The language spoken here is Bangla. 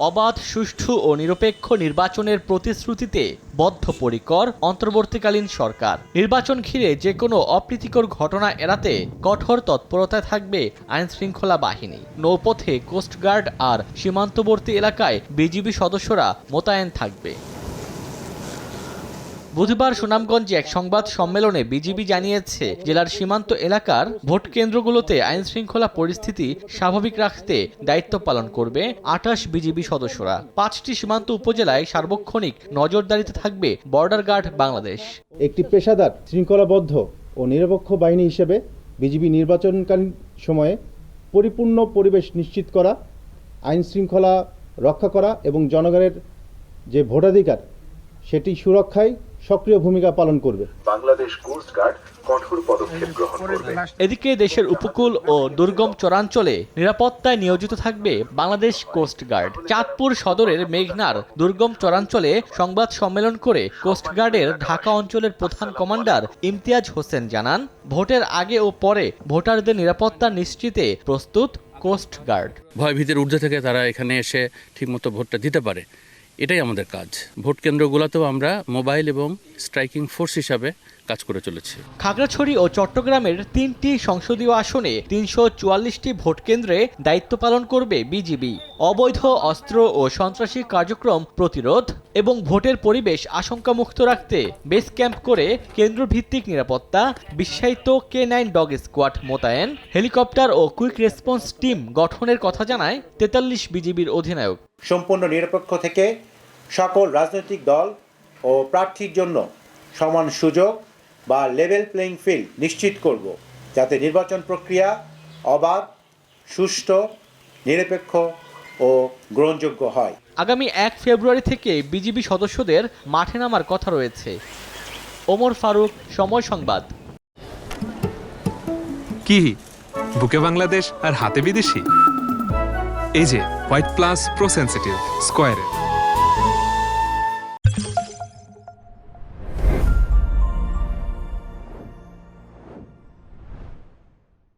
অবাধ, সুষ্ঠু ও নিরপেক্ষ নির্বাচনের প্রতিশ্রুতিতে বদ্ধপরিকর অন্তর্বর্তীকালীন সরকার। নির্বাচন ঘিরে যে কোনো অপ্রীতিকর ঘটনা এড়াতে কঠোর তৎপরতায় থাকবে আইনশৃঙ্খলা বাহিনী। নৌপথে কোস্টগার্ড আর সীমান্তবর্তী এলাকায় বিজিবি সদস্যরা মোতায়েন থাকবে। বুধবার সুনামগঞ্জে এক সংবাদ সম্মেলনে বিজিবি জানিয়েছে, জেলার সীমান্ত এলাকার ভোট কেন্দ্রগুলোতে আইনশৃঙ্খলা পরিস্থিতি স্বাভাবিক রাখতে দায়িত্ব পালন করবে ২৮ বিজিবি সদস্যরা। ৫টি সীমান্ত উপজেলায় সার্বক্ষণিক নজরদারিতে থাকবে বর্ডার গার্ড বাংলাদেশ। একটি পেশাদার, শৃঙ্খলাবদ্ধ ও নিরপেক্ষ বাহিনী হিসেবে বিজিবি নির্বাচনকালীন সময়ে পরিপূর্ণ পরিবেশ নিশ্চিত করা, আইন শৃঙ্খলা রক্ষা করা এবং জনগণের যে ভোটাধিকার সেটি সুরক্ষায় সক্রিয় ভূমিকা পালন করবে। বাংলাদেশ কোস্ট গার্ড কঠোর পদক্ষেপ গ্রহণ করবে। এদিকে দেশের উপকূল ও দুর্গম চরাঞ্চলে নিরাপত্তায় নিয়োজিত থাকবে বাংলাদেশ কোস্ট গার্ড। চাঁদপুর সদরের মেঘনার দুর্গম চরাঞ্চলে সংবাদ সম্মেলন করে কোস্ট গার্ডের ঢাকা অঞ্চলের প্রধান কমান্ডার ইমতিয়াজ হোসেন জানান, ভোটের আগে ও পরে ভোটারদের নিরাপত্তা নিশ্চিতে প্রস্তুত কোস্ট গার্ড। ভয়ভীতির ঊর্ধ্বে থেকে তারা এখানে এসে ঠিকমতো ভোটটা দিতে পারে, এটাই আমাদের কাজ। ভোট কেন্দ্রগুলোতেও আমরা মোবাইল এবং স্ট্রাইকিং ফোর্স হিসাবে কাজ করে চলেছি। খাগড়াছড়ি ও চট্টগ্রামের ৩টি সংসদীয় আসনে ৩৪৪টি ভোট কেন্দ্রে দায়িত্ব পালন করবে বিজিবি। অবৈধ অস্ত্র ও সন্ত্রাসী কার্যক্রম প্রতিরোধ এবং ভোটের পরিবেশ আশঙ্কামুক্ত রাখতে বেস ক্যাম্প করে কেন্দ্রভিত্তিক নিরাপত্তা, বিশ্বায়িত K9 ডগ স্কোয়াড মোতায়েন, হেলিকপ্টার ও কুইক রেসপন্স টিম গঠনের কথা জানায় ৪৩ বিজিবির অধিনায়ক। সম্পূর্ণ নিরপেক্ষ থেকে সকল রাজনৈতিক দল ও প্রার্থীর জন্য সমান সুযোগ বা লেভেল প্লেইং ফিল্ড নিশ্চিত করব, যাতে নির্বাচন প্রক্রিয়া অবাধ, সুষ্ঠু, নিরপেক্ষ ও গ্রহণযোগ্য হয়। আগামী ১ ফেব্রুয়ারি থেকে বিজিবি সদস্যদের মাঠে নামার কথা রয়েছে। ওমর ফারুক, সময় সংবাদ। কি বুকে বাংলাদেশ আর হাতে বিদেশি? এই যে হোয়াইট প্লাস প্রো সেনসিটিভ স্কয়ারের